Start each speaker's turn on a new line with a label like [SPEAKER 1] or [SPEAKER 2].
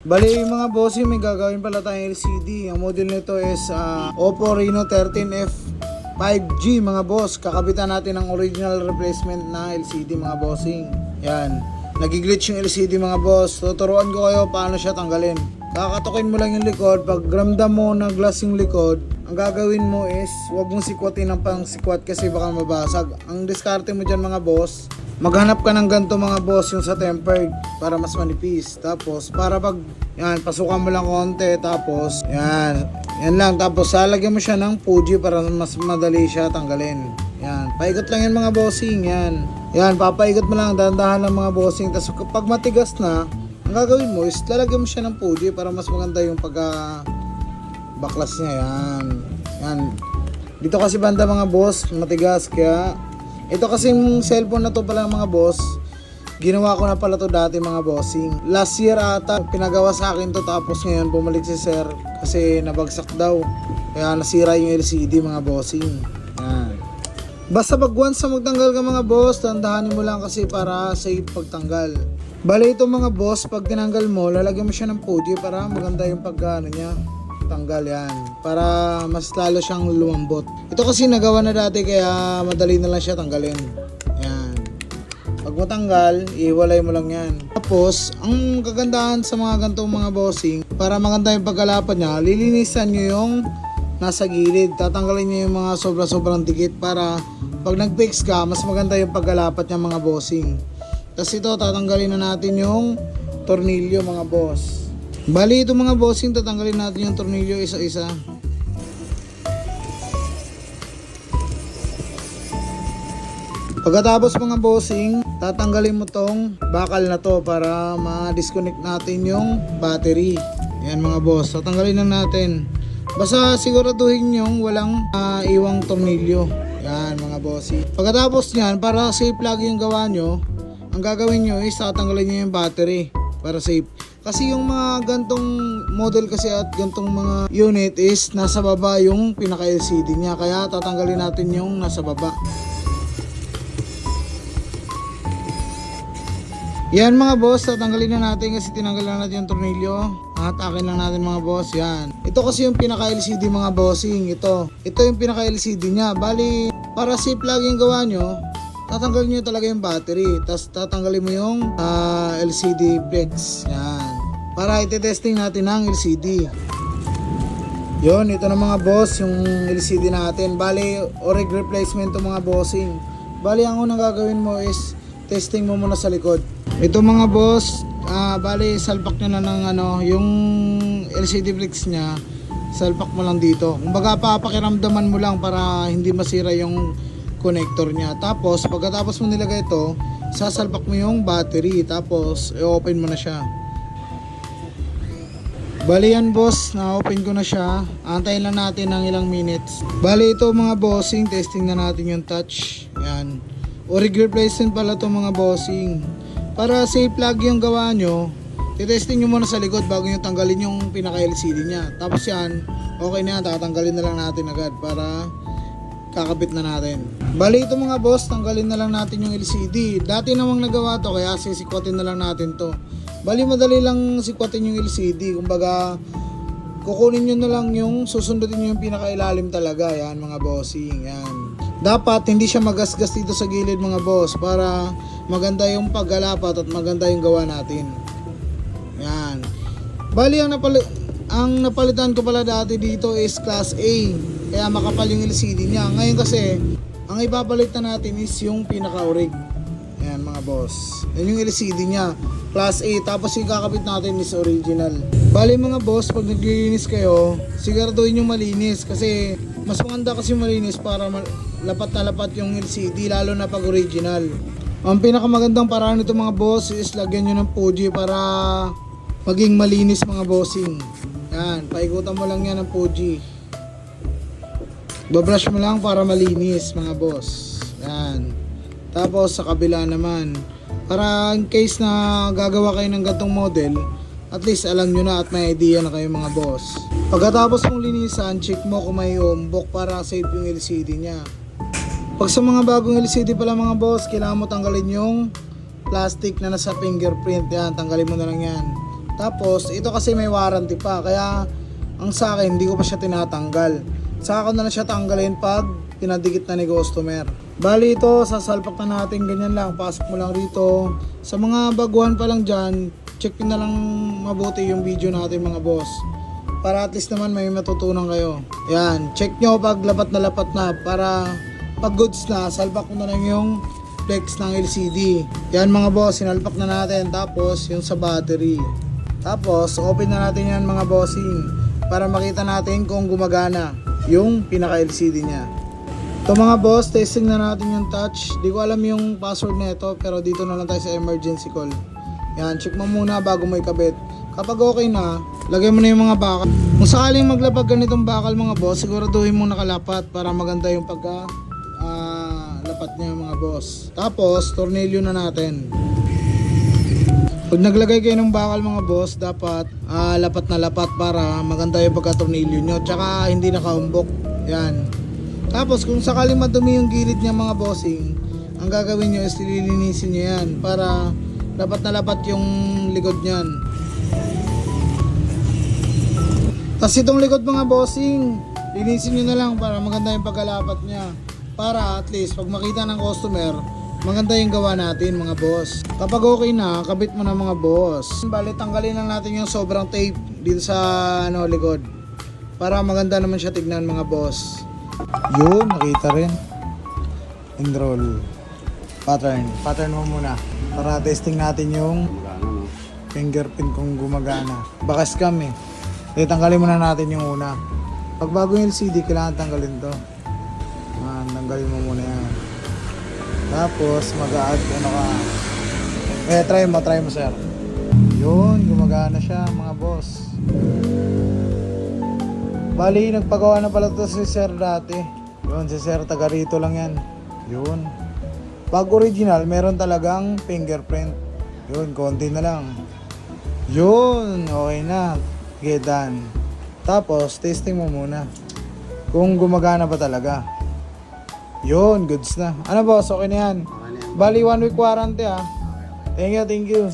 [SPEAKER 1] Bali mga bossing, may gagawin pala tayong LCD. Ang model nito is Oppo Reno 13F 5G mga boss. Kakabitan natin ang original replacement na LCD mga bossing. Yan. Nagiglitch yung LCD mga boss. Tuturuan ko kayo paano siya tanggalin. Kakatukin mo lang yung likod. Pag ramdam mo na glass yung likod, ang gagawin mo is huwag mong sikwatin ng pang sikwat kasi baka mabasag. Ang diskarte mo dyan mga boss, maghanap ka ng ganito mga boss, yung sa tempered para mas manipis. Tapos para pag yan, pasukan mo lang konti. Tapos yan lang. Tapos lalagyan mo siya ng Fuji para mas madali siya tanggalin. Yan, paikot lang yan mga bossing. Yan, papaikot mo lang, dahan-dahan lang mga bossing. Tapos kapag matigas na, ang gagawin mo is lalagyan mo siya ng Fuji para mas maganda yung baklas niya. Yan. Dito kasi banda mga boss, matigas. Kaya ito kasing cellphone na to pala mga boss, ginawa ko na pala to dati mga bossing. Last year ata pinagawa sa akin to, tapos ngayon bumalik si sir kasi nabagsak daw. Kaya nasira yung LCD mga bossing. Yan. Basta pag once na magtanggal ka mga boss, tandahanin mo lang kasi para safe pagtanggal. Bali ito mga boss, pag tinanggal mo, lalagyan mo siya ng Fuji para maganda yung pagkano niya. Tanggal yan para mas lalo siyang lumambot. Ito kasi nagawa na dati kaya madali na lang siya tanggalin. Yan. Pag matanggal, iwalay mo lang yan. Tapos, ang kagandahan sa mga ganitong mga bossing, para maganda yung pagkalapad niya, lilinisan nyo yung nasa gilid. Tatanggalin nyo yung mga sobrang dikit para pag nag-fix ka, mas maganda yung pagkalapat niya mga bossing. Tapos ito, tatanggalin na natin yung tornilyo mga boss. Bali ito mga bossing, tatanggalin natin yung tornilyo isa-isa. Pagkatapos mga bossing, tatanggalin mo tong bakal na to para ma-disconnect natin yung battery. Yan mga boss, tatanggalin na natin. Basta siguraduhin yung walang iwang tornilyo. Yan mga bossing. Pagkatapos nyan, para safe lagi yung gawa nyo, ang gagawin nyo is tatanggalin nyo yung battery para safe. Kasi yung mga gantong model kasi at gantong mga unit is nasa baba yung pinaka LCD niya. Kaya tatanggalin natin yung nasa baba. Yan mga boss, tatanggalin na natin kasi tinanggal na natin yung tornilyo. At akin lang natin mga boss, yan. Ito kasi yung pinaka LCD mga bossing. Ito yung pinaka LCD niya. Bali, para safe lagi yung gawa nyo, tatanggalin nyo talaga yung battery. Tapos tatanggalin mo yung LCD bricks. Yan. Para iti-testing natin ang LCD. Yon, ito na mga boss, yung LCD natin. Bali, orig replacement to mga bossing. Bali, ang unang gagawin mo is testing mo muna sa likod. Ito mga boss, bali, salpak nyo na ng yung LCD bricks nya. Salpak mo lang dito. Kumbaga, papakiramdaman mo lang para hindi masira yung connector niya. Tapos pagkatapos mo nilagay ito, sasalpak mo yung battery, tapos i-open mo na siya. Bali yan boss, na-open ko na siya. Antayin lang natin ng ilang minutes. Bali ito mga bossing, testing na natin yung touch. Yan. Orig replacement pala ito mga bossing. Para safe lagi yung gawa nyo, titesting nyo muna sa likod bago nyo tanggalin yung pinaka LCD nya. Tapos yan, okay na yan, tatanggalin na lang natin agad para kakabit na natin. Bali ito mga boss, tanggalin na lang natin yung LCD. Dati namang nagawa to kaya sisikwatin na lang natin to. Bali madali lang sikwatin yung LCD. Kumbaga kukunin nyo na lang yung susundutin nyo yung pinakailalim talaga. Yan mga bossing. Yan. Dapat hindi siya magasgas dito sa gilid mga boss para maganda yung paggalapat at maganda yung gawa natin. Yan. Bali ang napalitan ko pala dati dito is class A. Kaya makapal yung LCD niya. Ngayon kasi, ang ipapalit na natin is yung pinaka-orig. Ayan mga boss. Yan yung LCD niya. Class A. Tapos yung kakabit natin is original. Bali mga boss, pag naglilinis kayo, siguraduhin yung malinis. Kasi mas maganda kasi malinis para lapat na lapat yung LCD. Lalo na pag original. Ang pinakamagandang paraan nito mga boss is lagyan nyo ng Fuji para maging malinis mga bossing. Yan. Paikutan mo lang yan ng Fuji. Babrush mo lang para malinis mga boss. Yan. Tapos sa kabila naman, para in case na gagawa kayo ng gantong model, at least alam nyo na at may idea na kayo mga boss. Pagkatapos mong linisan, check mo kung may umbok para safe yung LCD nya. Pag sa mga bagong LCD pala mga boss, kailangan mo tanggalin yung plastic na nasa fingerprint. Yan, tanggalin mo na lang yan. Tapos, ito kasi may warranty pa. Kaya, ang sa akin, hindi ko pa siya tinatanggal. Saka ko na lang siya tanggalin pag pinadikit na ni customer. Bali ito, sasalpak na natin ganyan lang. Pasok mo lang rito. Sa mga baguhan pa lang dyan, check nyo na lang mabuti yung video natin mga boss. Para at least naman may matutunan kayo. Yan, check nyo pag lapat na para pag goods na, salpak mo na lang yung flex ng LCD. Yan mga boss, sinalpak na natin. Tapos yung sa battery. Tapos open na natin yan mga bossing para makita natin kung gumagana yung pinaka LCD nya. Ito mga boss, testing na natin yung touch. Di ko alam yung password na ito pero dito na lang tayo sa emergency call. Yan, check mo muna bago mo ikabit. Kapag okay na, lagay mo na yung mga bakal. Kung sakaling maglapag ganitong bakal mga boss, siguraduhin mo nakalapat para maganda yung pagka lapat niya mga boss. Tapos, tornilyo na natin. Pag naglagay kayo ng bakal mga boss, dapat lapat na lapat para maganda yung pagka-tornilyo nyo. Tsaka hindi nakaumbok. Yan. Tapos kung sakaling madumi yung gilid niya mga bossing, ang gagawin nyo is lilinisin nyo yan para lapat na lapat yung likod nyan. Tapos itong likod mga bossing, linisin nyo na lang para maganda yung pagkalapat niya. Para at least pag makita ng customer, maganda yung gawa natin mga boss. Kapag okay na, kabit mo na mga boss. Bali, tanggalin lang natin yung sobrang tape dito sa likod. Para maganda naman siya tignan mga boss. Yun, nakita rin. Enroll. Pattern mo muna. Para testing natin yung fingerprint kung gumagana. Baka scam eh. Kaya tanggalin muna natin yung una. Pag bago yung LCD, kailangan tanggalin to. Tanggalin mo muna yan. Tapos mag-a-add ka. Try mo sir. Yun, gumagana siya mga boss. Bali, nagpagawa na pala to si sir dati. Yun, si sir taga rito lang yan. Yun. Pag original, meron talagang fingerprint. Yun, konti na lang. Yun, okay na. Okay, done. Tapos, testing mo muna. Kung gumagana ba talaga. Yun, goods na. Ano boss, okay na yan. Bali, 1 week warranty ah. Thank you.